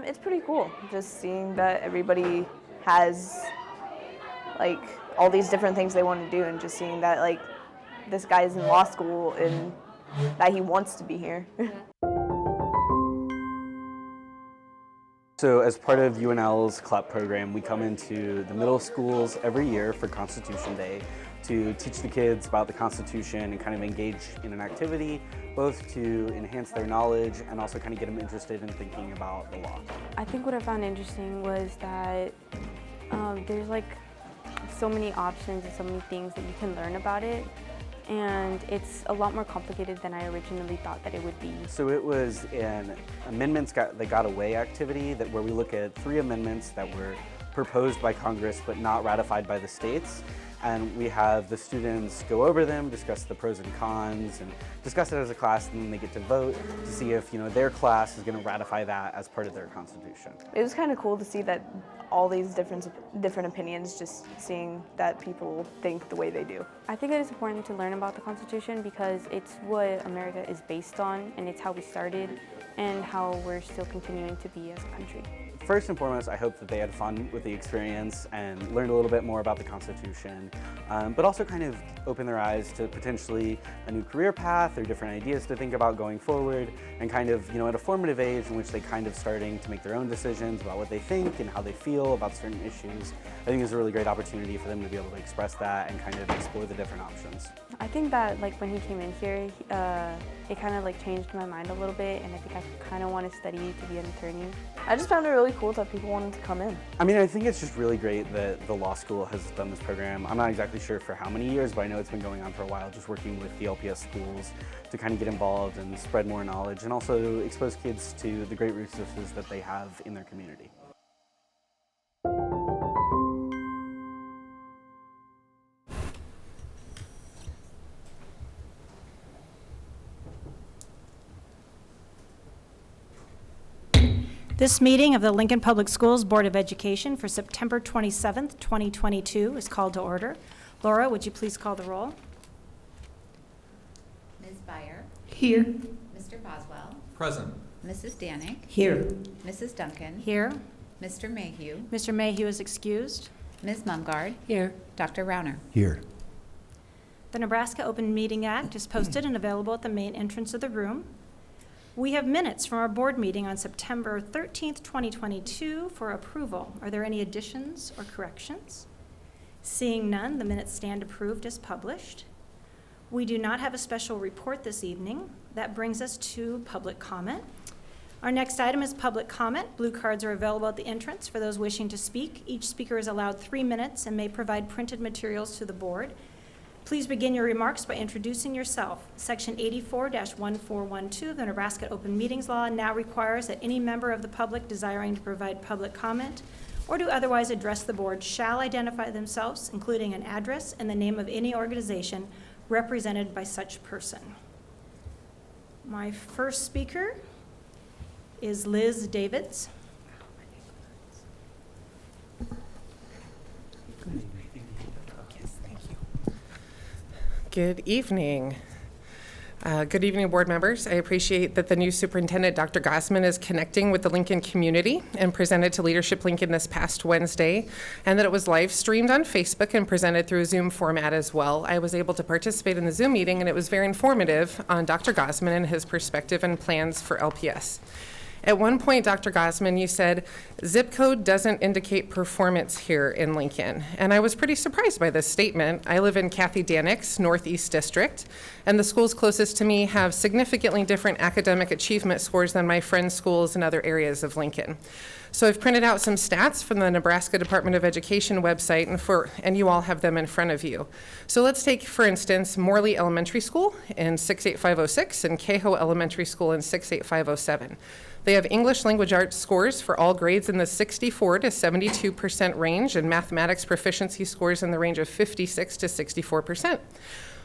It's pretty cool just seeing that everybody has like all these different things they want to do, and just seeing that like this guy's in law school and that he wants to be here. So as part of UNL's CLEP program, we come into the middle schools every year for Constitution Day to teach the kids about the Constitution and kind of engage in an activity, both to enhance their knowledge and also kind of get them interested in thinking about the law. I think what I found interesting was that there's like so many options and so many things that you can learn about it. And it's a lot more complicated than I originally thought that it would be. So it was an amendments that got away activity where we look at 3 amendments that were proposed by Congress but not ratified by the states. And we have the students go over them, discuss the pros and cons, and discuss it as a class, and then they get to vote to see if their class is going to ratify that as part of their constitution. It was kind of cool to see that all these different opinions, just seeing that people think the way they do. I think it is important to learn about the Constitution because it's what America is based on, and it's how we started and how we're still continuing to be as a country. First and foremost, I hope that they had fun with the experience and learned a little bit more about the Constitution, but also kind of open their eyes to potentially a new career path or different ideas to think about going forward, and kind of, at a formative age in which they kind of starting to make their own decisions about what they think and how they feel about certain issues. I think it's a really great opportunity for them to be able to express that and kind of explore the different options. I think that when he came in here, it kind of changed my mind a little bit, and I think I kind of want to study to be an attorney. I just found it really cool that people wanted to come in. I mean, I think it's just really great that the law school has done this program. I'm not exactly sure for how many years, but I know it's been going on for a while, just working with the LPS schools to kind of get involved and spread more knowledge and also expose kids to the great resources that they have in their community. This meeting of the Lincoln Public Schools Board of Education for September 27th, 2022 is called to order. Laura, would you please call the roll? Ms. Beyer. Here. Mr. Boswell. Present. Mrs. Danik. Here. Mrs. Duncan. Here. Mr. Mayhew. Mr. Mayhew is excused. Ms. Mumgard. Here. Dr. Rauner. Here. The Nebraska Open Meeting Act is posted and available at the main entrance of the room. We have minutes from our board meeting on September 13th, 2022 for approval. Are there any additions or corrections? Seeing none, the minutes stand approved as published. We do not have a special report this evening. That brings us to public comment. Our next item is public comment. Blue cards are available at the entrance for those wishing to speak. Each speaker is allowed 3 minutes and may provide printed materials to the board. Please begin your remarks by introducing yourself. Section 84-1412 of the Nebraska Open Meetings Law now requires that any member of the public desiring to provide public comment or to otherwise address the board shall identify themselves, including an address and the name of any organization represented by such person. My first speaker is Liz Davids. Good evening. Good evening, board members. I appreciate that the new superintendent, Dr. Gossman, is connecting with the Lincoln community and presented to Leadership Lincoln this past Wednesday, and that it was live streamed on Facebook and presented through a Zoom format as well. I was able to participate in the Zoom meeting, and it was very informative on Dr. Gossman and his perspective and plans for LPS. At one point, Dr. Gossman, you said, zip code doesn't indicate performance here in Lincoln. And I was pretty surprised by this statement. I live in Kathy Danik's Northeast District, and the schools closest to me have significantly different academic achievement scores than my friends' schools in other areas of Lincoln. So I've printed out some stats from the Nebraska Department of Education website, and you all have them in front of you. So let's take, for instance, Morley Elementary School in 68506 and Cahoe Elementary School in 68507. They have English language arts scores for all grades in the 64 to 72% range, and mathematics proficiency scores in the range of 56 to 64%.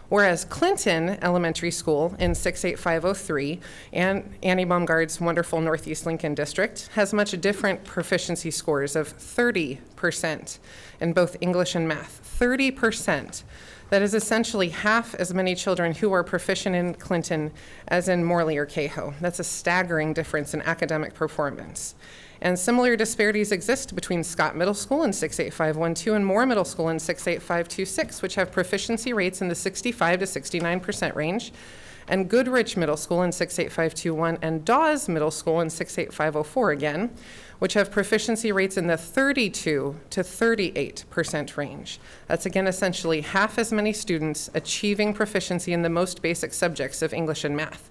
Whereas Clinton Elementary School in 68503 and Annie Baumgard's wonderful Northeast Lincoln District has much different proficiency scores of 30% in both English and math. 30%. That is essentially half as many children who are proficient in Clinton as in Morley or Kehoe. That's a staggering difference in academic performance. And similar disparities exist between Scott Middle School in 68512 and Moore Middle School in 68526, which have proficiency rates in the 65 to 69% range, and Goodrich Middle School in 68521 and Dawes Middle School in 68504 again, which have proficiency rates in the 32 to 38% range. That's again essentially half as many students achieving proficiency in the most basic subjects of English and math.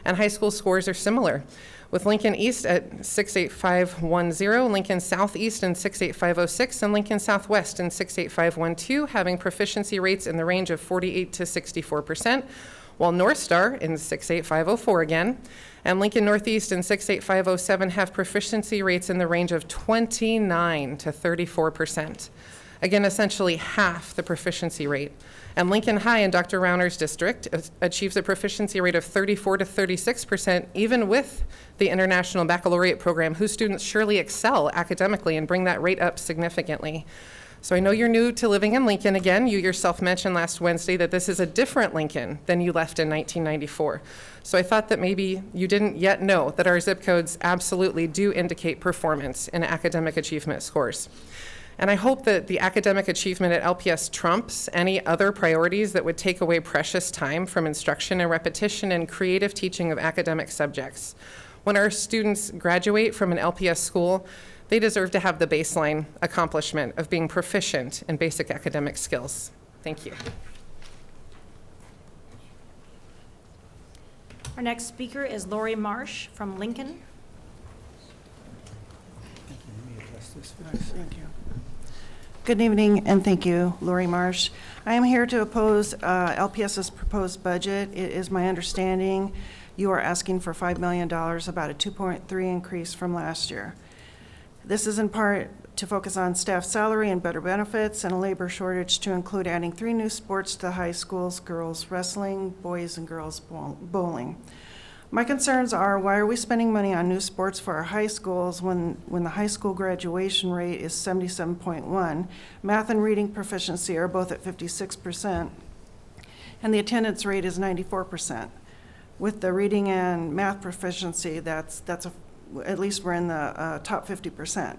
And high school scores are similar, with Lincoln East at 68510, Lincoln Southeast in 68506, and Lincoln Southwest in 68512 having proficiency rates in the range of 48 to 64%, while North Star in 68504 again, and Lincoln Northeast in 68507 have proficiency rates in the range of 29 to 34%. Again, essentially half the proficiency rate. And Lincoln High in Dr. Rauner's district achieves a proficiency rate of 34 to 36%, even with the International Baccalaureate program, whose students surely excel academically and bring that rate up significantly. So I know you're new to living in Lincoln. Again, you yourself mentioned last Wednesday that this is a different Lincoln than you left in 1994. So I thought that maybe you didn't yet know that our zip codes absolutely do indicate performance in academic achievement scores. And I hope that the academic achievement at LPS trumps any other priorities that would take away precious time from instruction and repetition and creative teaching of academic subjects. When our students graduate from an LPS school, they deserve to have the baseline accomplishment of being proficient in basic academic skills. Thank you. Our next speaker is Lori Marsh from Lincoln. Thank you. Good evening, and thank you, Lori Marsh. I am here to oppose LPS's proposed budget. It is my understanding you are asking for $5 million, about a 2.3 increase from last year. This is in part to focus on staff salary and better benefits and a labor shortage to include adding 3 new sports to the high schools: girls wrestling, boys and girls bowling. My concerns are, why are we spending money on new sports for our high schools when the high school graduation rate is 77.1, math and reading proficiency are both at 56%, and the attendance rate is 94%. With the reading and math proficiency, at least we're in the top 50%.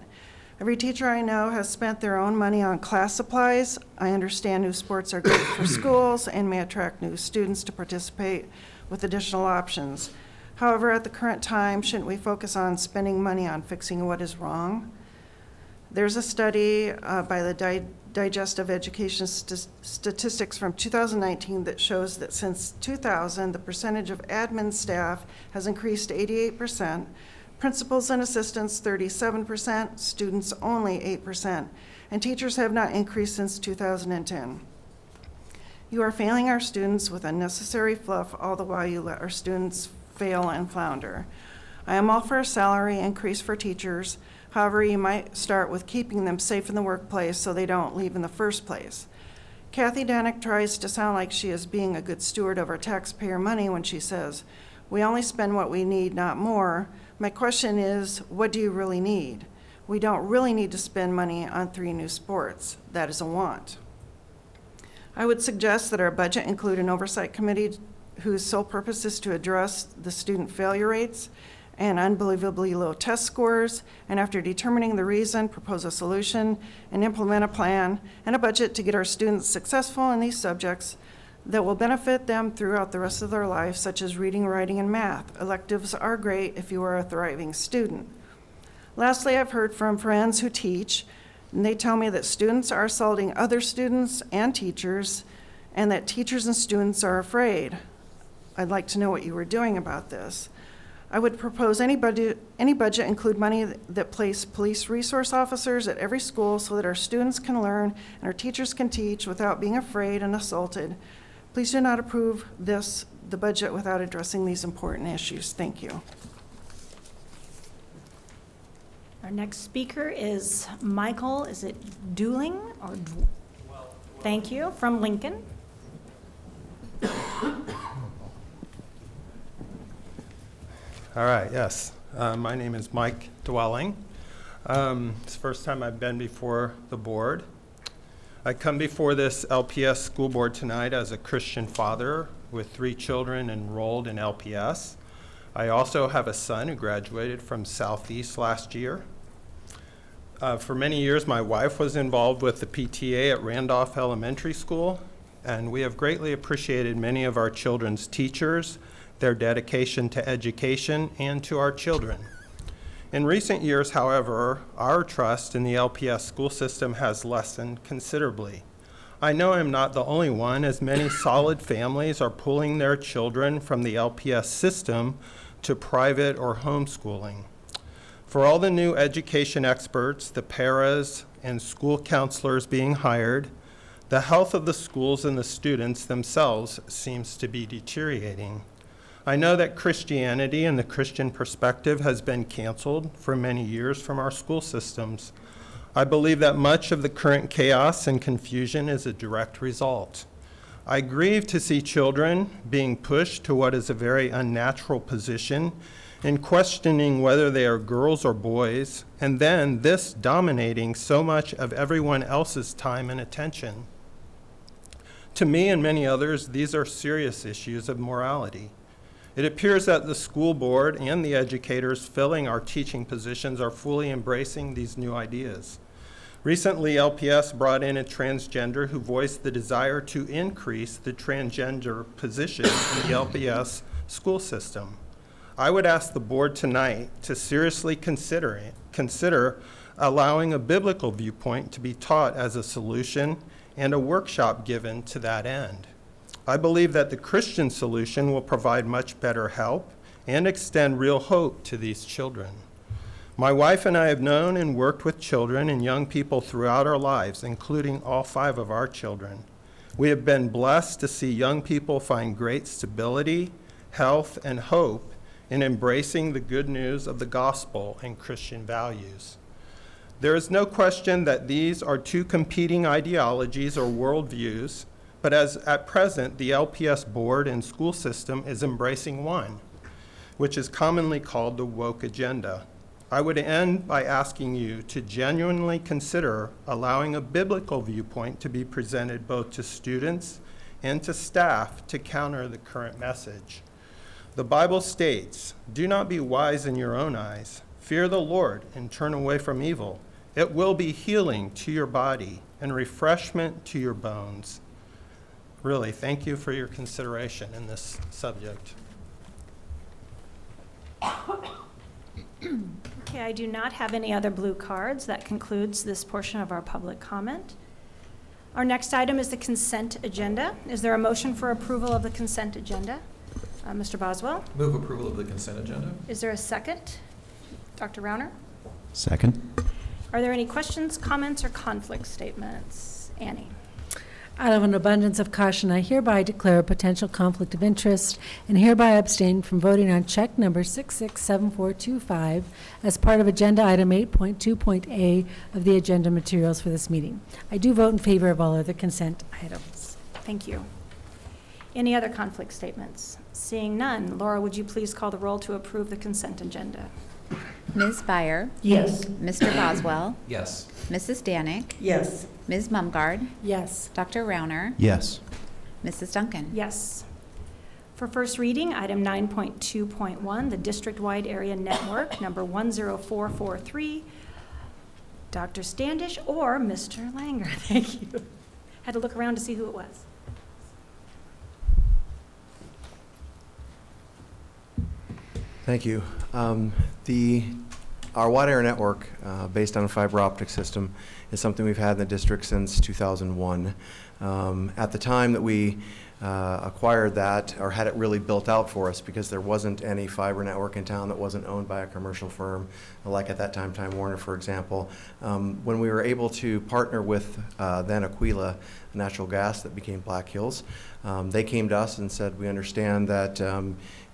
Every teacher I know has spent their own money on class supplies. I understand new sports are great for schools and may attract new students to participate with additional options. However, at the current time, shouldn't we focus on spending money on fixing what is wrong? There's a study by the Digestive Education Statistics from 2019 that shows that since 2000, the percentage of admin staff has increased to 88%, principals and assistants 37%, students only 8%, and teachers have not increased since 2010. You are failing our students with unnecessary fluff, all the while you let our students fail and flounder. I am all for a salary increase for teachers. However, you might start with keeping them safe in the workplace so they don't leave in the first place. Kathy Danick tries to sound like she is being a good steward of our taxpayer money when she says, "We only spend what we need, not more." My question is, what do you really need? We don't really need to spend money on 3 new sports. That is a want. I would suggest that our budget include an oversight committee whose sole purpose is to address the student failure rates and unbelievably low test scores, and after determining the reason, propose a solution and implement a plan and a budget to get our students successful in these subjects that will benefit them throughout the rest of their life, such as reading, writing, and math. Electives are great if you are a thriving student. Lastly, I've heard from friends who teach, and they tell me that students are assaulting other students and teachers, and that teachers and students are afraid. I'd like to know what you are doing about this. I would propose any budget include money that place police resource officers at every school so that our students can learn and our teachers can teach without being afraid and assaulted. Please do not approve the budget without addressing these important issues. Thank you. Our next speaker is Michael, is it Dooling or? Thank you, from Lincoln. All right, yes. My name is Mike Dwelling. It's the first time I've been before the board. I come before this LPS school board tonight as a Christian father with 3 children enrolled in LPS. I also have a son who graduated from Southeast last year. For many years, my wife was involved with the PTA at Randolph Elementary School, and we have greatly appreciated many of our children's teachers, their dedication to education, and to our children. In recent years, however, our trust in the LPS school system has lessened considerably. I know I'm not the only one, as many solid families are pulling their children from the LPS system to private or homeschooling. For all the new education experts, the paras, and school counselors being hired, the health of the schools and the students themselves seems to be deteriorating. I know that Christianity and the Christian perspective has been canceled for many years from our school systems. I believe that much of the current chaos and confusion is a direct result. I grieve to see children being pushed to what is a very unnatural position in questioning whether they are girls or boys, and then this dominating so much of everyone else's time and attention. To me and many others, these are serious issues of morality. It appears that the school board and the educators filling our teaching positions are fully embracing these new ideas. Recently, LPS brought in a transgender who voiced the desire to increase the transgender position in the LPS school system. I would ask the board tonight to seriously consider allowing a biblical viewpoint to be taught as a solution and a workshop given to that end. I believe that the Christian solution will provide much better help and extend real hope to these children. My wife and I have known and worked with children and young people throughout our lives, including all 5 of our children. We have been blessed to see young people find great stability, health, and hope in embracing the good news of the gospel and Christian values. There is no question that these are 2 competing ideologies or worldviews, but as at present, the LPS board and school system is embracing one, which is commonly called the woke agenda. I would end by asking you to genuinely consider allowing a biblical viewpoint to be presented both to students and to staff to counter the current message. The Bible states, "Do not be wise in your own eyes. Fear the Lord and turn away from evil. It will be healing to your body and refreshment to your bones." Really, thank you for your consideration in this subject. Okay, I do not have any other blue cards. That concludes this portion of our public comment. Our next item is the consent agenda. Is there a motion for approval of the consent agenda? Mr. Boswell? Move approval of the consent agenda. Is there a second? Dr. Rauner? Second. Are there any questions, comments, or conflict statements? Annie? Out of an abundance of caution, I hereby declare a potential conflict of interest and hereby abstain from voting on check number 667425 as part of agenda item 8.2.A of the agenda materials for this meeting. I do vote in favor of all other consent items. Thank you. Any other conflict statements? Seeing none, Laura, would you please call the roll to approve the consent agenda? Ms. Byer? Yes. Mr. Boswell? Yes. Mrs. Danick? Yes. Ms. Mumgard? Yes. Dr. Rauner? Yes. Mrs. Duncan? Yes. For first reading, item 9.2.1, the district-wide area network, number 10443. Dr. Standish or Mr. Langer? Thank you. Had to look around to see who it was. Thank you. Our wide area network, based on a fiber optic system, is something we've had in the district since 2001. At the time that we acquired that, or had it really built out for us, because there wasn't any fiber network in town that wasn't owned by a commercial firm, like at that time Time Warner, for example. When we were able to partner with then Aquila Natural Gas that became Black Hills, they came to us and said, "We understand that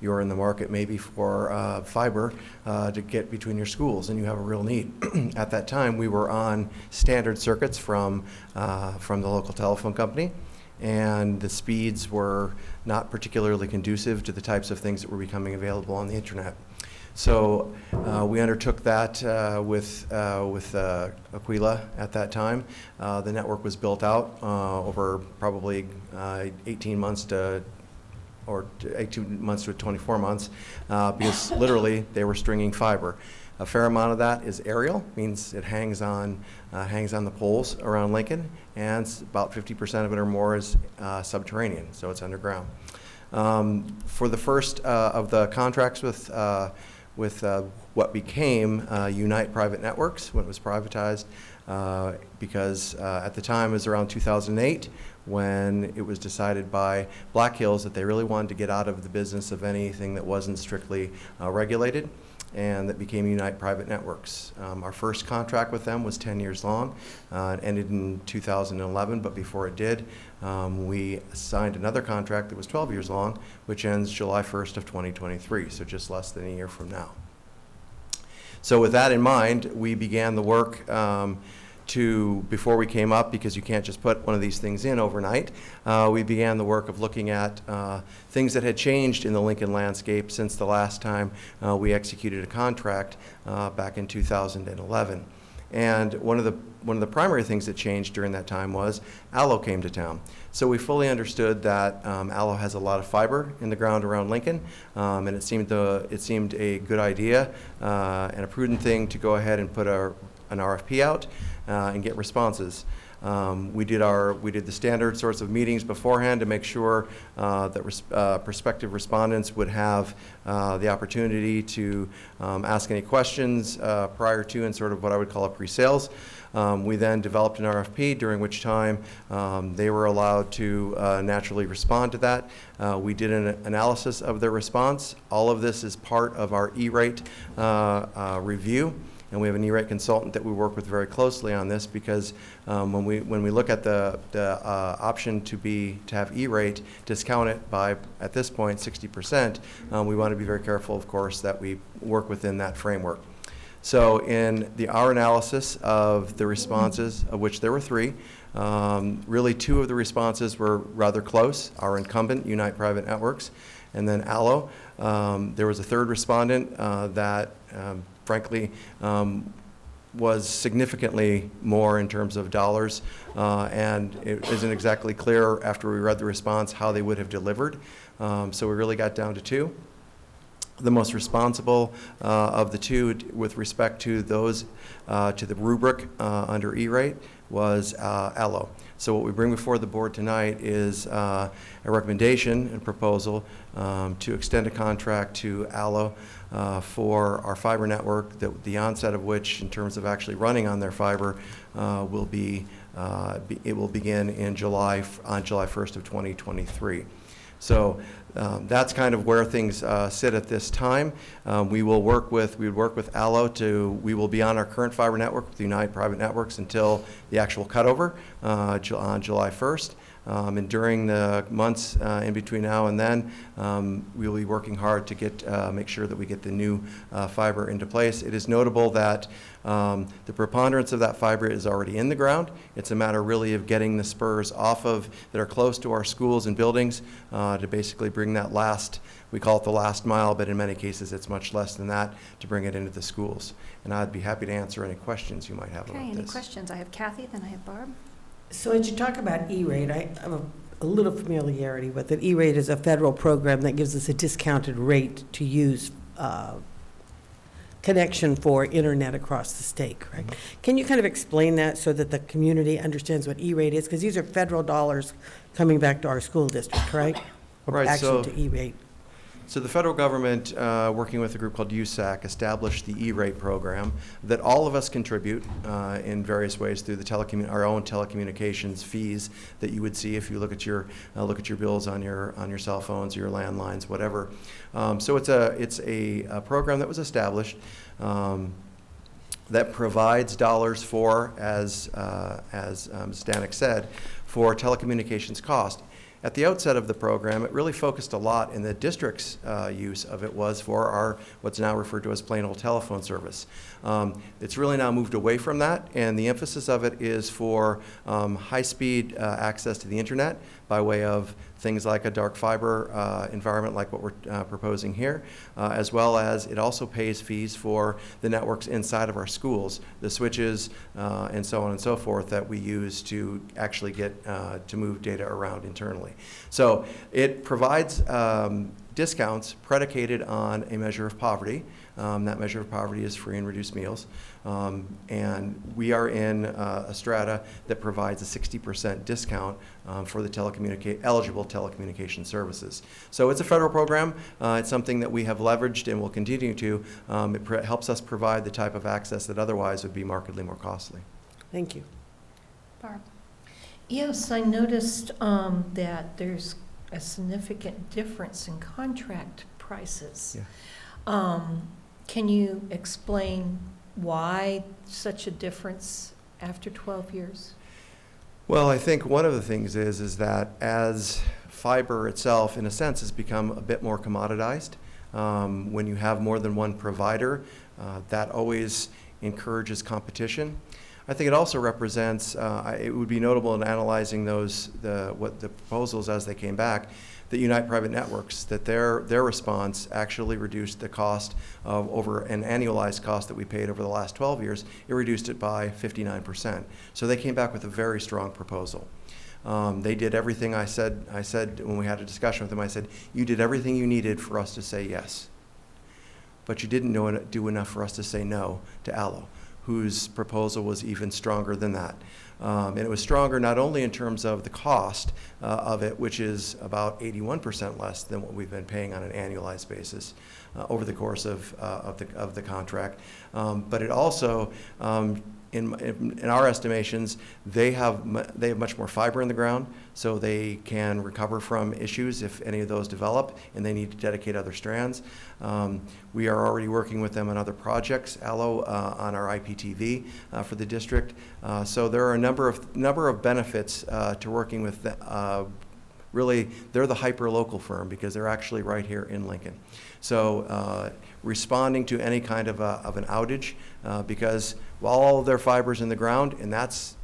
you're in the market maybe for fiber to get between your schools, and you have a real need." At that time, we were on standard circuits from the local telephone company, and the speeds were not particularly conducive to the types of things that were becoming available on the internet. So we undertook that with Aquila at that time. The network was built out over probably 18 months to 24 months because literally they were stringing fiber. A fair amount of that is aerial, means it hangs on the poles around Lincoln, and about 50% of it or more is subterranean, so it's underground. For the first of the contracts with what became Unite Private Networks when it was privatized, because at the time it was around 2008 when it was decided by Black Hills that they really wanted to get out of the business of anything that wasn't strictly regulated, and that became Unite Private Networks. Our first contract with them was 10 years long. It ended in 2011, but before it did, we signed another contract that was 12 years long, which ends July 1st of 2023, so just less than a year from now. So with that in mind, we began the work before we came up, because you can't just put one of these things in overnight, we began the work of looking at things that had changed in the Lincoln landscape since the last time we executed a contract back in 2011. And one of the primary things that changed during that time was Allo came to town. So we fully understood that Allo has a lot of fiber in the ground around Lincoln, and it seemed a good idea and a prudent thing to go ahead and put an RFP out and get responses. We did the standard sorts of meetings beforehand to make sure that prospective respondents would have the opportunity to ask any questions prior to, and sort of what I would call a pre-sales. We then developed an RFP, during which time they were allowed to naturally respond to that. We did an analysis of their response. All of this is part of our E-rate review. And we have an E-rate consultant that we work with very closely on this, because when we look at the option to have E-rate discounted by, at this point, 60%, we want to be very careful, of course, that we work within that framework. So in our analysis of the responses, of which there were 3, really 2 of the responses were rather close: our incumbent, Unite Private Networks, and then Allo. There was a 3rd respondent that frankly, was significantly more in terms of dollars, and it isn't exactly clear after we read the response how they would have delivered. So we really got down to 2. The most responsible of the 2 with respect to those, to the rubric under E-rate, was Allo. So what we bring before the board tonight is a recommendation and proposal to extend a contract to Allo for our fiber network, the onset of which, in terms of actually running on their fiber, will begin in July 1st of 2023. So that's kind of where things sit at this time. We would work with Allo we will be on our current fiber network with Unite Private Networks until the actual cutover on July 1st. And during the months in between now and then, we'll be working hard to make sure that we get the new fiber into place. It is notable that the preponderance of that fiber is already in the ground. It's a matter really of getting the spurs that are close to our schools and buildings to basically bring that we call it the last mile, but in many cases it's much less than that, to bring it into the schools. And I'd be happy to answer any questions you might have about this. Okay, any questions? I have Kathy, then I have Barb. So as you talk about E-rate, I have a little familiarity with it. E-rate is a federal program that gives us a discounted rate to use connection for internet across the state, correct? Mm-hmm. Can you kind of explain that so that the community understands what E-rate is? Because these are federal dollars coming back to our school district, correct? Or right, actually to E-rate. So the federal government, working with a group called USAC, established the E-rate program that all of us contribute in various ways through our own telecommunications fees that you would see if you look at your bills on your cell phones, your landlines, whatever. So it's a program that was established that provides dollars for, as Stanek said, for telecommunications cost. At the outset of the program, it really focused a lot, in the district's use of it was for what's now referred to as plain old telephone service. It's really now moved away from that, and the emphasis of it is for high-speed access to the internet by way of things like a dark fiber environment like what we're proposing here, as well as it also pays fees for the networks inside of our schools, the switches and so on and so forth that we use to actually get to move data around internally. So it provides discounts predicated on a measure of poverty. That measure of poverty is free and reduced meals. And we are in a strata that provides a 60% discount for the eligible telecommunication services. So it's a federal program. It's something that we have leveraged and will continue to. It helps us provide the type of access that otherwise would be markedly more costly. Thank you. Barb. Yes, I noticed that there's a significant difference in contract prices. Yeah. Can you explain why such a difference after 12 years? Well, I think one of the things is that as fiber itself, in a sense, has become a bit more commoditized. When you have more than one provider, that always encourages competition. I think it also represents, it would be notable in analyzing the proposals as they came back, that Unite Private Networks, that their response actually reduced the cost of over an annualized cost that we paid over the last 12 years. It reduced it by 59%. So they came back with a very strong proposal. They did everything I said when we had a discussion with them. I said, you did everything you needed for us to say yes, but you didn't do enough for us to say no to Allo, whose proposal was even stronger than that. And it was stronger not only in terms of the cost of it, which is about 81% less than what we've been paying on an annualized basis over the course of the contract, but it also, in our estimations, they have much more fiber in the ground, so they can recover from issues if any of those develop and they need to dedicate other strands. We are already working with them on other projects, Allo, on our IPTV for the district. So there are a number of benefits to working with them. Really, they're the hyper-local firm because they're actually right here in Lincoln. So responding to any kind of an outage, because while all of their fiber's in the ground, and that's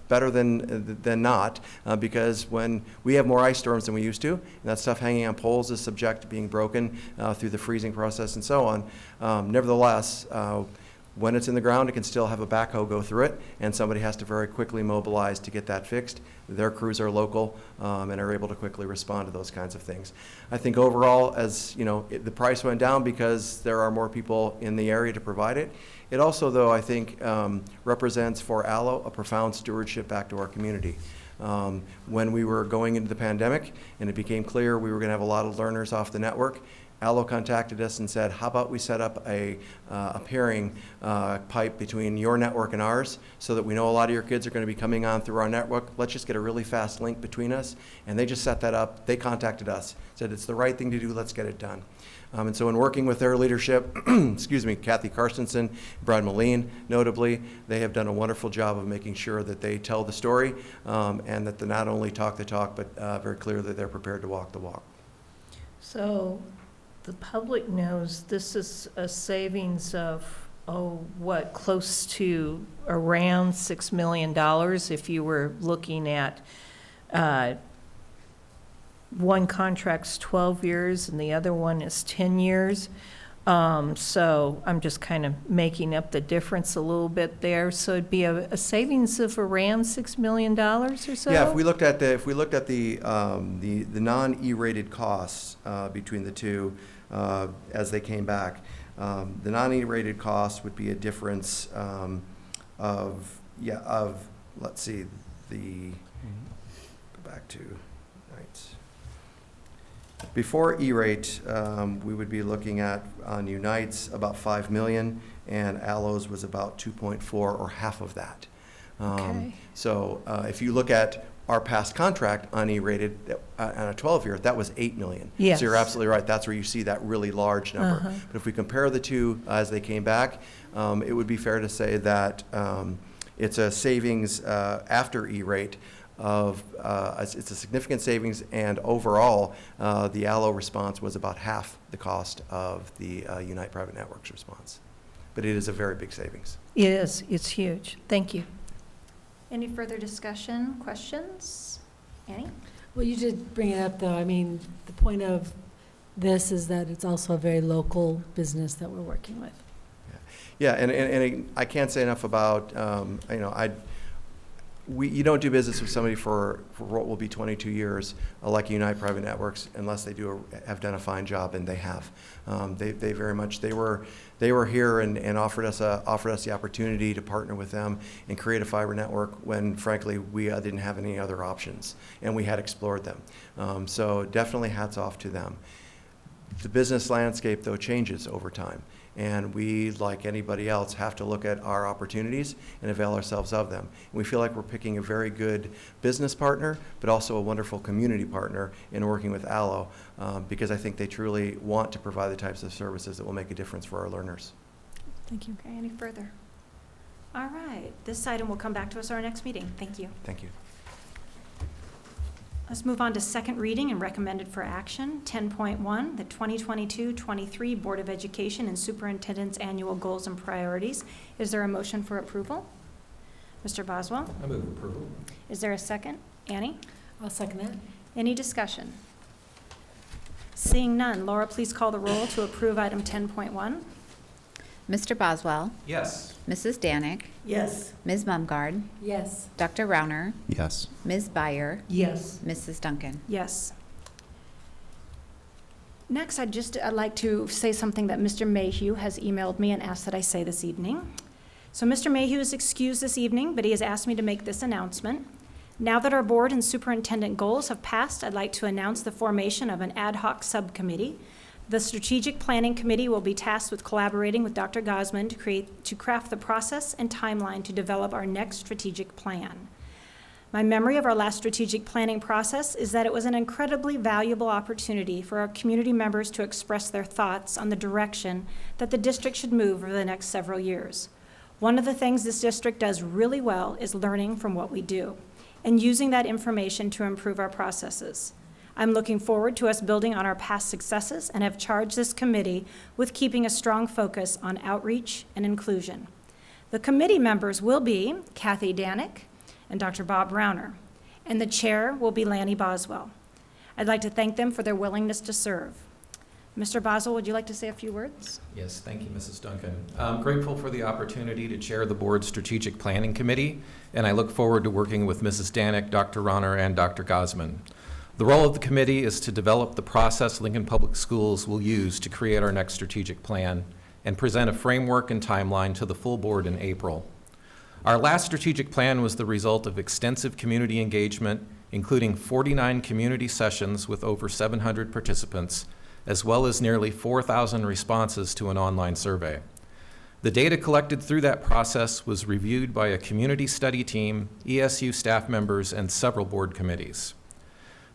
better than not, because when we have more ice storms than we used to, and that stuff hanging on poles is subject to being broken through the freezing process and so on. Nevertheless, when it's in the ground, it can still have a backhoe go through it, and somebody has to very quickly mobilize to get that fixed. Their crews are local and are able to quickly respond to those kinds of things. I think overall, as you know, the price went down because there are more people in the area to provide it. It also, though, I think represents for Allo a profound stewardship back to our community. When we were going into the pandemic and it became clear we were going to have a lot of learners off the network, Allo contacted us and said, how about we set up a pairing pipe between your network and ours so that we know a lot of your kids are going to be coming on through our network. Let's just get a really fast link between us. And they just set that up. They contacted us, said it's the right thing to do, let's get it done. And so in working with their leadership, excuse me, Kathy Carstensen, Brad Moline, notably, they have done a wonderful job of making sure that they tell the story and that they not only talk the talk, but very clearly they're prepared to walk the walk. So the public knows this is a savings of, close to around $6 million if you were looking at one contract's 12 years and the other one is 10 years. So I'm just kind of making up the difference a little bit there. So it'd be a savings of around $6 million or so? Yeah, if we looked at the non-E-rated costs between the two as they came back, the non-E-rated cost would be a difference of let's see, go back to nights. Before E-rate, we would be looking at on Unite's about $5 million, and Allo's was about 2.4 or half of that. Okay. So if you look at our past contract on E-rated on a 12-year, that was $8 million. Yes. So you're absolutely right. That's where you see that really large number. But if we compare the two as they came back, it would be fair to say that it's a savings after E-rate of it's a significant savings, and overall the Allo response was about half the cost of the Unite Private Networks response. But it is a very big savings. It is. It's huge. Thank you. Any further discussion, questions? Annie? Well, you did bring it up, though. I mean, the point of this is that it's also a very local business that we're working with. Yeah, and I can't say enough about, you don't do business with somebody for what will be 22 years, like Unite Private Networks, unless they have done a fine job, and they have. They very much, they were here and offered us the opportunity to partner with them and create a fiber network when, frankly, we didn't have any other options, and we had explored them. So definitely hats off to them. The business landscape, though, changes over time. And we, like anybody else, have to look at our opportunities and avail ourselves of them. And we feel like we're picking a very good business partner, but also a wonderful community partner in working with ALLO, because I think they truly want to provide the types of services that will make a difference for our learners. Thank you. Okay, any further? All right, this item will come back to us at our next meeting. Thank you. Thank you. Let's move on to second reading and recommended for action. 10.1, the 2022-23 Board of Education and Superintendent's Annual Goals and Priorities. Is there a motion for approval? Mr. Boswell? I move approval. Is there a second? Annie? I'll second that. Any discussion? Seeing none, Laura, please call the roll to approve item 10.1. Mr. Boswell, Yes. Mrs. Danick, Yes. Ms. Mumgard, Yes. Dr. Rauner, Yes. Ms. Byer, Yes. Mrs. Duncan. Yes. Next, I'd like to say something that Mr. Mayhew has emailed me and asked that I say this evening. So Mr. Mayhew is excused this evening, but he has asked me to make this announcement. Now that our board and superintendent goals have passed, I'd like to announce the formation of an ad hoc subcommittee. The Strategic Planning Committee will be tasked with collaborating with Dr. Gosman to craft the process and timeline to develop our next strategic plan. My memory of our last strategic planning process is that it was an incredibly valuable opportunity for our community members to express their thoughts on the direction that the district should move over the next several years. One of the things this district does really well is learning from what we do and using that information to improve our processes. I'm looking forward to us building on our past successes and have charged this committee with keeping a strong focus on outreach and inclusion. The committee members will be Kathy Danick and Dr. Bob Rauner, and the chair will be Lanny Boswell. I'd like to thank them for their willingness to serve. Mr. Boswell, would you like to say a few words? Yes, thank you, Mrs. Duncan. I'm grateful for the opportunity to chair the board's Strategic Planning Committee, and I look forward to working with Mrs. Danick, Dr. Rauner, and Dr. Gosman. The role of the committee is to develop the process Lincoln Public Schools will use to create our next strategic plan and present a framework and timeline to the full board in April. Our last strategic plan was the result of extensive community engagement, including 49 community sessions with over 700 participants, as well as nearly 4,000 responses to an online survey. The data collected through that process was reviewed by a community study team, ESU staff members, and several board committees.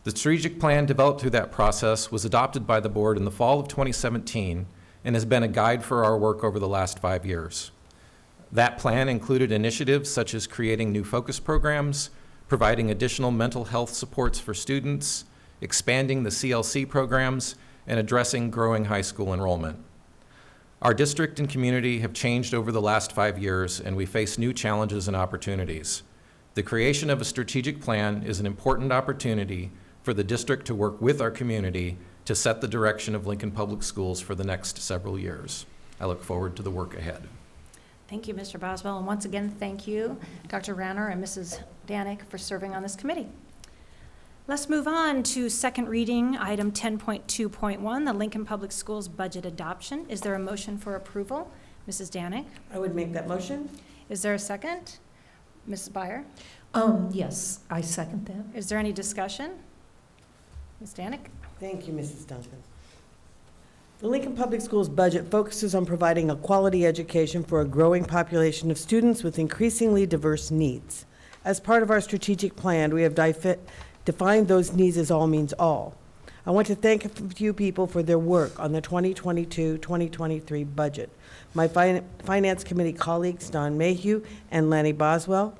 The strategic plan developed through that process was adopted by the board in the fall of 2017 and has been a guide for our work over the last 5 years. That plan included initiatives such as creating new focus programs, providing additional mental health supports for students, expanding the CLC programs, and addressing growing high school enrollment. Our district and community have changed over the last 5 years, and we face new challenges and opportunities. The creation of a strategic plan is an important opportunity for the district to work with our community to set the direction of Lincoln Public Schools for the next several years. I look forward to the work ahead. Thank you, Mr. Boswell, and once again, thank you, Dr. Rauner and Mrs. Danick, for serving on this committee. Let's move on to second reading, item 10.2.1, the Lincoln Public Schools budget adoption. Is there a motion for approval? Mrs. Danick? I would make that motion. Is there a second? Mrs. Byer? Yes, I second that. Is there any discussion? Ms. Danick? Thank you, Mrs. Duncan. The Lincoln Public Schools budget focuses on providing a quality education for a growing population of students with increasingly diverse needs. As part of our strategic plan, we have defined those needs as all means all. I want to thank a few people for their work on the 2022-2023 budget. My Finance Committee colleagues, Don Mayhew and Lanny Boswell,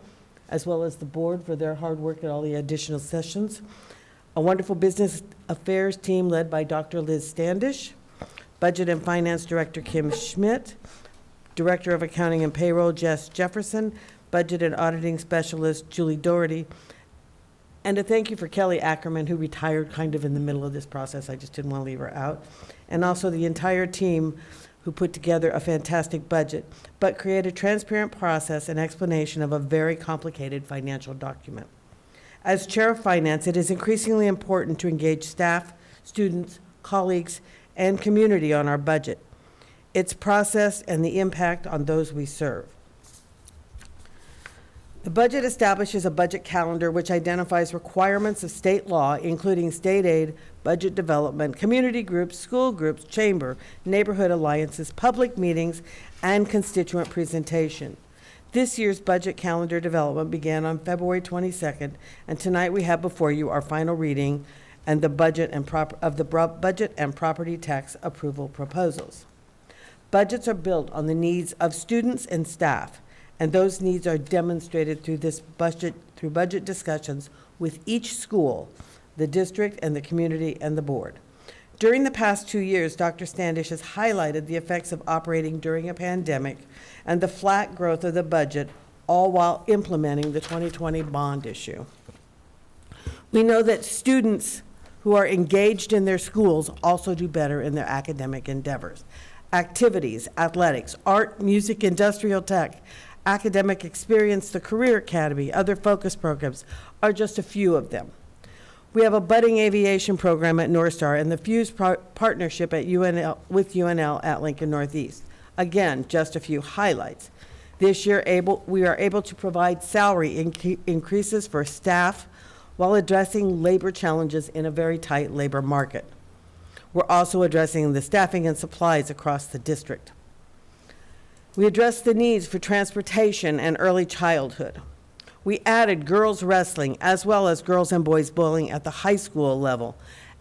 as well as the board for their hard work at all the additional sessions. A wonderful business affairs team led by Dr. Liz Standish, Budget and Finance Director Kim Schmidt, Director of Accounting and Payroll Jess Jefferson, Budget and Auditing Specialist Julie Doherty, And a thank you for Kelly Ackerman, who retired kind of in the middle of this process. I just didn't want to leave her out. And also the entire team who put together a fantastic budget, but created a transparent process and explanation of a very complicated financial document. As Chair of Finance, it is increasingly important to engage staff, students, colleagues, and community on our budget, its process, and the impact on those we serve. The budget establishes a budget calendar which identifies requirements of state law, including state aid, budget development, community groups, school groups, chamber, neighborhood alliances, public meetings, and constituent presentation. This year's budget calendar development began on February 22nd, and tonight we have before you our final reading and the budget and budget and property tax approval proposals. Budgets are built on the needs of students and staff, and those needs are demonstrated through budget discussions with each school, the district, and the community, and the board. During the past 2 years, Dr. Standish has highlighted the effects of operating during a pandemic and the flat growth of the budget, all while implementing the 2020 bond issue. We know that students who are engaged in their schools also do better in their academic endeavors. Activities, athletics, art, music, industrial tech, academic experience, the Career Academy, other focus programs are just a few of them. We have a budding aviation program at North Star and the Fuse partnership at with UNL at Lincoln Northeast. Again, just a few highlights. This year, we are able to provide salary increases for staff while addressing labor challenges in a very tight labor market. We're also addressing the staffing and supplies across the district. We addressed the needs for transportation and early childhood. We added girls wrestling as well as girls and boys bowling at the high school level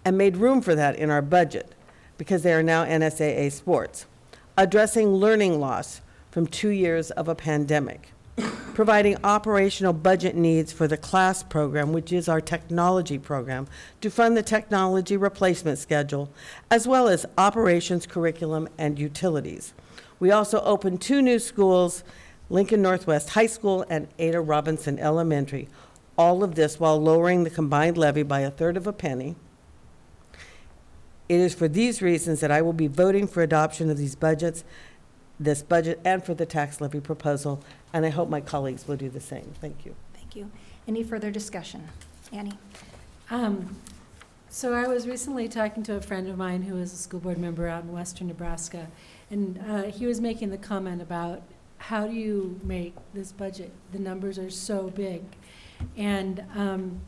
and made room for that in our budget because they are now NSAA sports. Addressing learning loss from 2 years of a pandemic. Providing operational budget needs for the CLASS program, which is our technology program, to fund the technology replacement schedule, as well as operations, curriculum, and utilities. We also opened 2 new schools, Lincoln Northwest High School and Ada Robinson Elementary. All of this while lowering the combined levy by 1/3 of a penny. It is for these reasons that I will be voting for adoption of this budget and for the tax levy proposal, and I hope my colleagues will do the same. Thank you. Thank you. Any further discussion? Annie? So I was recently talking to a friend of mine who is a school board member out in western Nebraska, and he was making the comment about how do you make this budget? The numbers are so big. And I'm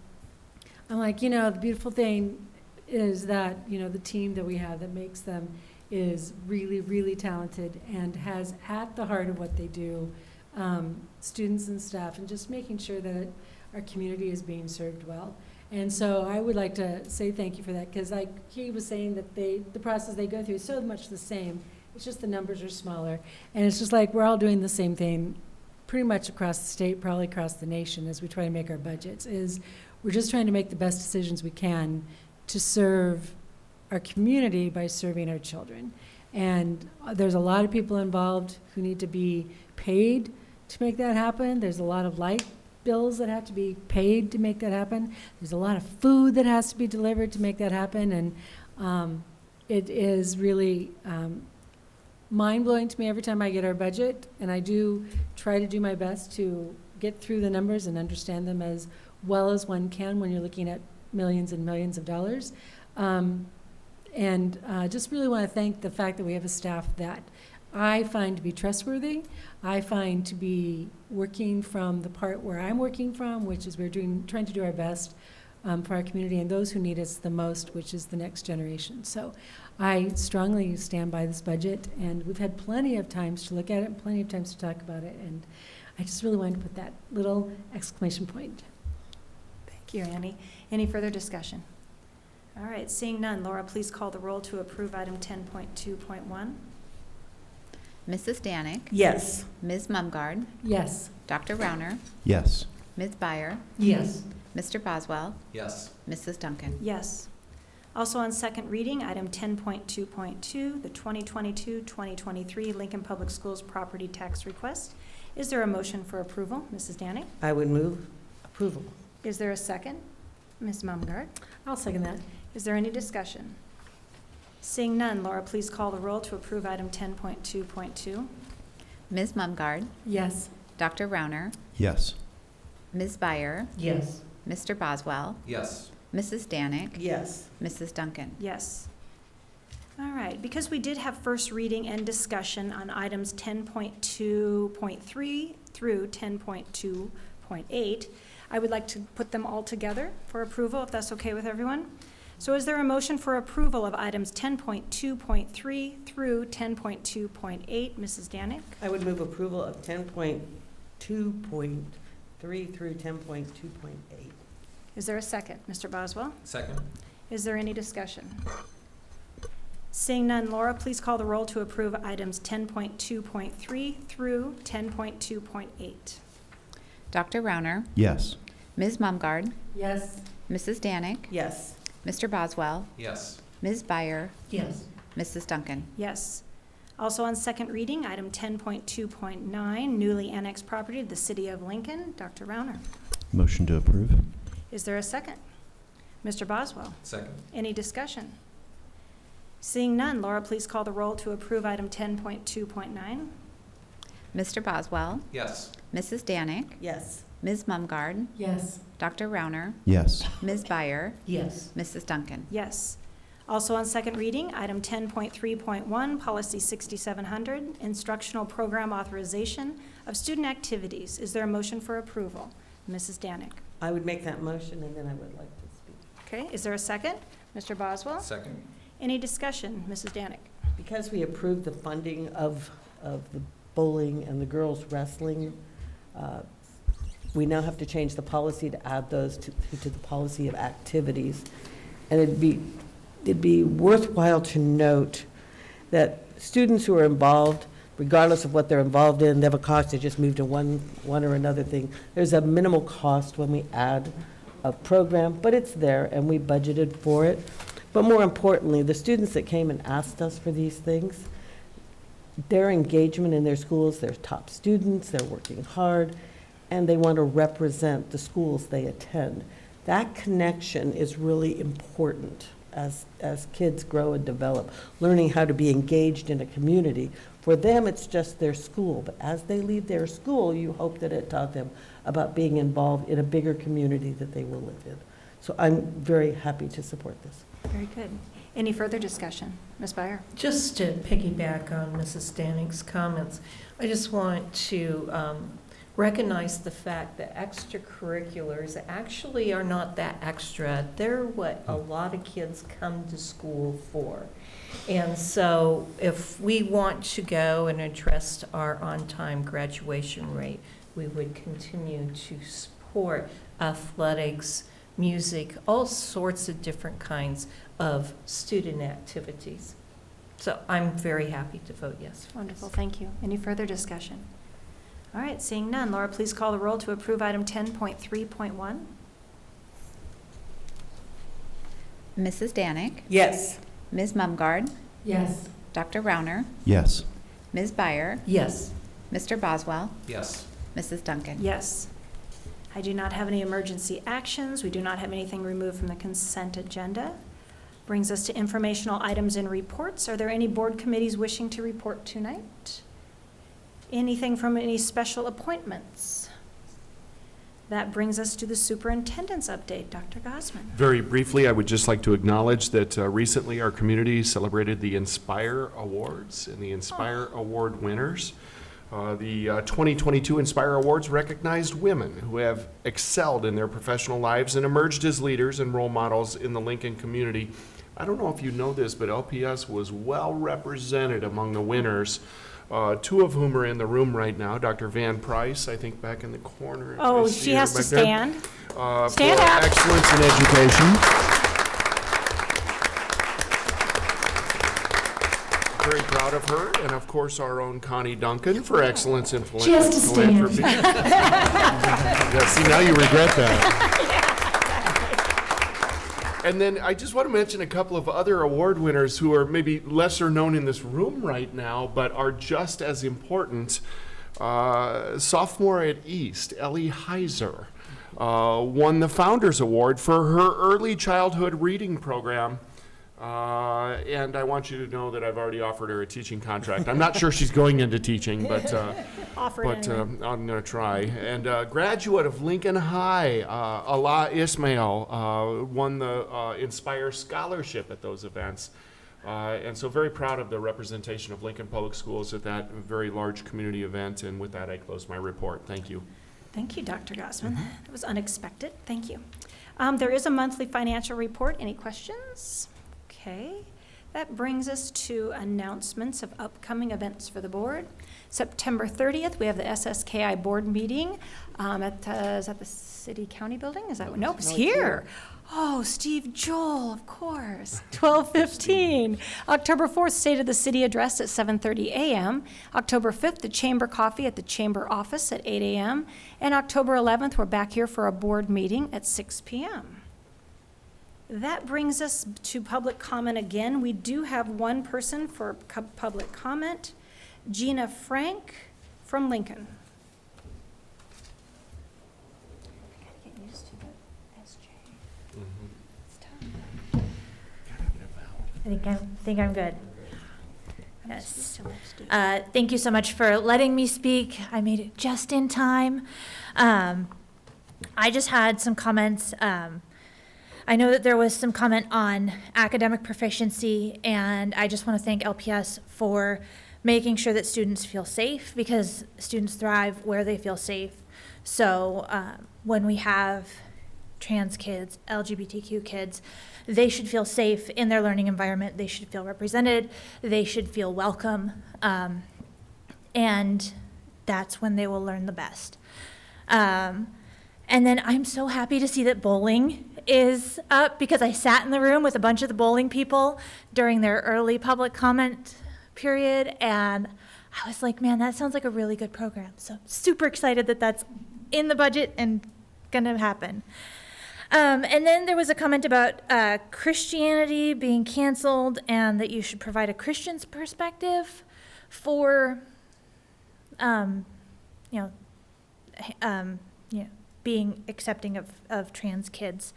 like, the beautiful thing is that, the team that we have that makes them is really, really talented and has at the heart of what they do students and staff, and just making sure that our community is being served well. And so I would like to say thank you for that, because he was saying that the process they go through is so much the same. It's just the numbers are smaller. And it's just like we're all doing the same thing pretty much across the state, probably across the nation, as we try to make our budgets, is we're just trying to make the best decisions we can to serve our community by serving our children. And there's a lot of people involved who need to be paid to make that happen. There's a lot of light bills that have to be paid to make that happen. There's a lot of food that has to be delivered to make that happen. And it is really mind-blowing to me every time I get our budget. And I do try to do my best to get through the numbers and understand them as well as one can when you're looking at millions and millions of dollars. Just really want to thank the fact that we have a staff that I find to be trustworthy. I find to be working from the part where I'm working from, which is trying to do our best for our community and those who need us the most, which is the next generation. So I strongly stand by this budget, and we've had plenty of times to look at it and plenty of times to talk about it, and I just really wanted to put that little exclamation point. Thank you, Annie. Any further discussion? All right, seeing none, Laura, please call the roll to approve item 10.2.1. Mrs. Danik? Yes. Ms. Mumgard? Yes. Dr. Rauner? Yes. Ms. Byer? Yes. Mr. Boswell? Yes. Mrs. Duncan? Yes. Also on second reading, item 10.2.2, the 2022-2023 Lincoln Public Schools property tax request. Is there a motion for approval? Mrs. Danik? I would move approval. Is there a second? Ms. Mumgarde. I'll second that. Is there any discussion? Seeing none, Laura, please call the roll to approve item 10.2.2. Ms. Mumgarde, Yes. Dr. Rauner, Yes. Ms. Byer, Yes. Mr. Boswell, Yes. Mrs. Danik, Yes. Mrs. Duncan. Yes. All right, because we did have first reading and discussion on items 10.2.3 through 10.2.8, I would like to put them all together for approval, if that's okay with everyone. So is there a motion for approval of items 10.2.3 through 10.2.8? Mrs. Danik? I would move approval of 10.2.3 through 10.2.8. Is there a second? Mr. Boswell? Second. Is there any discussion? Seeing none, Laura, please call the roll to approve items 10.2.3 through 10.2.8. Dr. Rauner, Yes. Ms. Mumgarde, Yes. Mrs. Danik, Yes. Mr. Boswell, Yes. Ms. Byer, Yes. Mrs. Duncan. Yes. Also on second reading, item 10.2.9, newly annexed property to the city of Lincoln. Dr. Rauner. Motion to approve. Is there a second? Mr. Boswell. Second. Any discussion? Seeing none, Laura, please call the roll to approve item 10.2.9. Mr. Boswell, Yes. Mrs. Danik, Yes. Ms. Mumgarde, Yes. Dr. Rauner, Yes. Ms. Byer, Yes. Mrs. Duncan. Yes. Also on second reading, item 10.3.1, policy 6700, instructional program authorization of student activities. Is there a motion for approval? Mrs. Danik. I would make that motion, and then I would like to speak. Okay, is there a second? Mr. Boswell? Second. Any discussion? Mrs. Danik. Because we approved the funding of the bowling and the girls wrestling, we now have to change the policy to add those to the policy of activities. And it'd be worthwhile to note that students who are involved, regardless of what they're involved in, they have a cost, they just move to one or another thing. There's a minimal cost when we add a program, but it's there and we budgeted for it. But more importantly, the students that came and asked us for these things, their engagement in their schools, they're top students, they're working hard, and they want to represent the schools they attend. That connection is really important as kids grow and develop, learning how to be engaged in a community. For them, it's just their school, but as they leave their school, you hope that it taught them about being involved in a bigger community that they will live in. So I'm very happy to support this. Very good. Any further discussion? Ms. Byer? Just to piggyback on Mrs. Danik's comments, I just want to recognize the fact that extracurriculars actually are not that extra. They're what a lot of kids come to school for. And so if we want to go and address our on-time graduation rate, we would continue to support athletics, music, all sorts of different kinds of student activities. So I'm very happy to vote yes. Wonderful, thank you. Any further discussion? All right, seeing none, Laura, please call the roll to approve item 10.3.1. Mrs. Danik, Yes. Ms. Mumgarde, Yes. Dr. Rauner, Yes. Ms. Byer, Yes. Mr. Boswell, Yes. Mrs. Duncan. Yes. I do not have any emergency actions. We do not have anything removed from the consent agenda. Brings us to informational items and reports. Are there any board committees wishing to report tonight? Anything from any special appointments? That brings us to the superintendent's update. Dr. Gosman. Very briefly, I would just like to acknowledge that recently our community celebrated the Inspire Awards and the Inspire Award winners. The 2022 Inspire Awards recognized women who have excelled in their professional lives and emerged as leaders and role models in the Lincoln community. I don't know if you know this, but LPS was well represented among the winners, two of whom are in the room right now. Dr. Van Price, I think back in the corner. Oh, she has to stand. Stand up. For excellence in education. Very proud of her, and of course our own Connie Duncan for excellence in She has to stand. philanthropy. Yeah, see, now you regret that. And then I just want to mention a couple of other award winners who are maybe lesser known in this room right now, but are just as important. Sophomore at East, Ellie Heiser. won the Founders Award for her early childhood reading program. And I want you to know that I've already offered her a teaching contract. I'm not sure she's going into teaching, but I'm going to try. And graduate of Lincoln High, Allah Ismail, won the Inspire Scholarship at those events. And so very proud of the representation of Lincoln Public Schools at that very large community event. And with that, I close my report. Thank you. Thank you, Dr. Gossman. That was unexpected. Thank you. There is a monthly financial report. Any questions? Okay. That brings us to announcements of upcoming events for the board. September 30th, we have the SSKI board meeting is that the city county building? Is that nope, it's here. Oh, Steve Joel, of course. 12:15. October 4th, State of the City address at 7:30 a.m. October 5th, the chamber coffee at the chamber office at 8 a.m. And October 11th, we're back here for a board meeting at 6 p.m. That brings us to public comment again. We do have one person for public comment, Gina Frank from Lincoln. I gotta get used to the SJ. I think I'm good. Yes. Thank you so much for letting me speak. I made it just in time. I just had some comments. I know that there was some comment on academic proficiency, and I just want to thank LPS for making sure that students feel safe, because students thrive where they feel safe. So when we have trans kids, LGBTQ kids, they should feel safe in their learning environment. They should feel represented. They should feel welcome. And that's when they will learn the best. And then I'm so happy to see that bowling is up, because I sat in the room with a bunch of the bowling people during their early public comment period, and I was like, man, that sounds like a really good program. So super excited that that's in the budget and gonna happen. And then there was a comment about Christianity being canceled, and that you should provide a Christian's perspective for, being accepting of trans kids.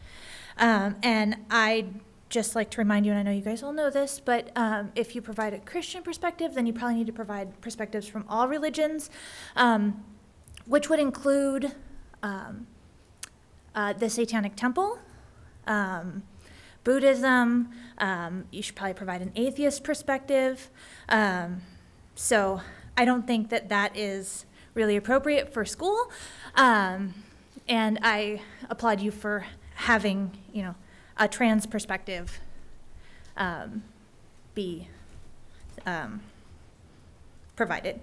And I'd just like to remind you, and I know you guys all know this, but if you provide a Christian perspective, then you probably need to provide perspectives from all religions, which would include the Satanic Temple, Buddhism. You should probably provide an atheist perspective. So I don't think that that is really appropriate for school. And I applaud you for having, a trans perspective be provided.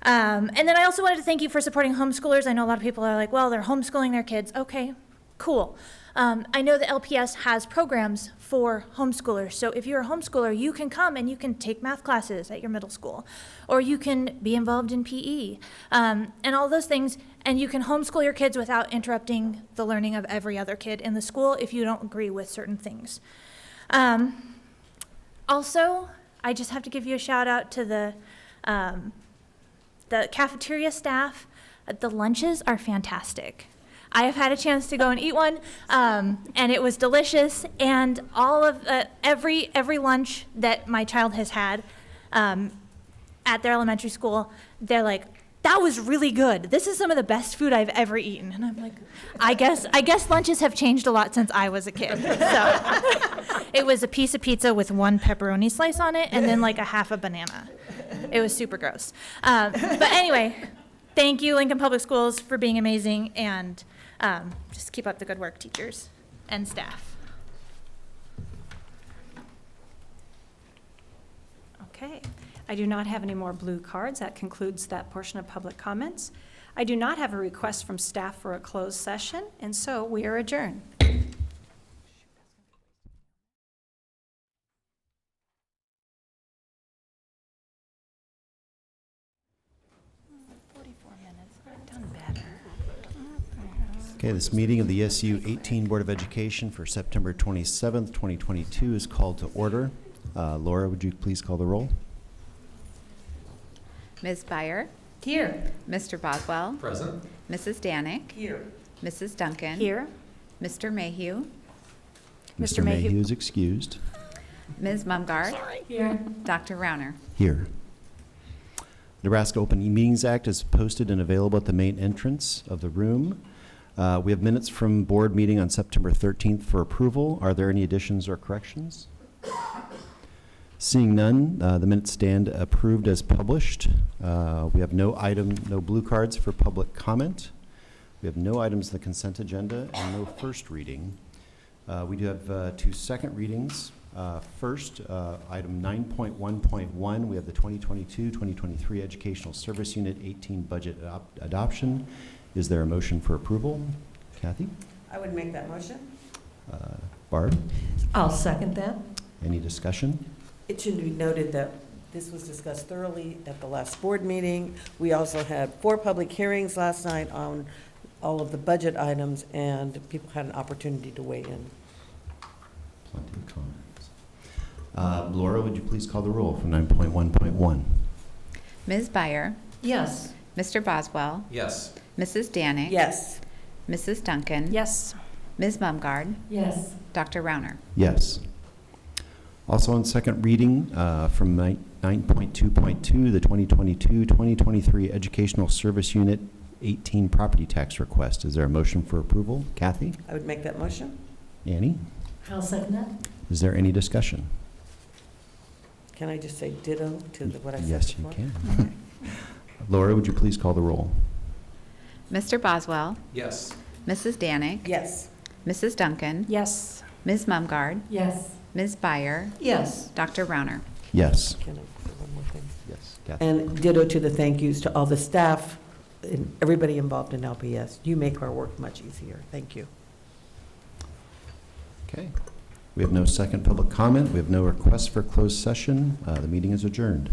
And then I also wanted to thank you for supporting homeschoolers. I know a lot of people are like, well, they're homeschooling their kids. Okay, cool. I know that LPS has programs for homeschoolers. So if you're a homeschooler, you can come and you can take math classes at your middle school, or you can be involved in PE, and all those things. And you can homeschool your kids without interrupting the learning of every other kid in the school if you don't agree with certain things. Also, I just have to give you a shout out to the cafeteria staff. The lunches are fantastic. I have had a chance to go and eat one, and it was delicious. And all of every lunch that my child has had at their elementary school, they're like, that was really good. This is some of the best food I've ever eaten. And I'm like, I guess lunches have changed a lot since I was a kid. So it was a piece of pizza with one pepperoni slice on it, and then like a half a banana. It was super gross. But anyway, thank you, Lincoln Public Schools, for being amazing, and just keep up the good work, teachers and staff. Okay. I do not have any more blue cards. That concludes that portion of public comments. I do not have a request from staff for a closed session, and so we are adjourned. 44 minutes. I've done better. Okay, this meeting of the SU 18 Board of Education for September 27th, 2022 is called to order. Laura, would you please call the roll? Ms. Byer? Here. Mr. Boswell? Present. Mrs. Danick? Here. Mrs. Duncan. Here. Mr. Mayhew. Mr. Mayhew is excused. Ms. Mumgarde. Here. Dr. Rauner. Here. Nebraska Open Meetings Act is posted and available at the main entrance of the room. We have minutes from board meeting on September 13th for approval. Are there any additions or corrections? Seeing none, the minutes stand approved as published. We have no blue cards for public comment. We have no items in the consent agenda and no first reading. We do have 2 second readings. First, item 9.1.1, we have the 2022-2023 Educational Service Unit 18 budget adoption. Is there a motion for approval? Kathy? I would make that motion. Barb? I'll second that. Any discussion? It should be noted that this was discussed thoroughly at the last board meeting. We also had 4 public hearings last night on all of the budget items, and people had an opportunity to weigh in. Plenty of comments. Laura, would you please call the roll for 9.1.1? Ms. Byer. Yes. Mr. Boswell. Yes. Mrs. Danick. Yes. Mrs. Duncan. Yes. Ms. Mumgarde. Yes. Dr. Rauner. Yes. Also on second reading from 9.2.2, the 2022-2023 Educational Service Unit 18 property tax request. Is there a motion for approval? Kathy? I would make that motion. Annie? I'll second that. Is there any discussion? Can I just say ditto to what I said Yes, you before? can. Laura, would you please call the roll? Mr. Boswell. Yes. Mrs. Danick. Yes. Mrs. Duncan. Yes. Ms. Mumgarde. Yes. Ms. Byer. Yes. Dr. Rauner. Yes. Can I say one more thing? Yes. Kathy? And ditto to the thank yous to all the staff and everybody involved in LPS. You make our work much easier. Thank you. Okay. We have no second public comment. We have no requests for closed session. The meeting is adjourned.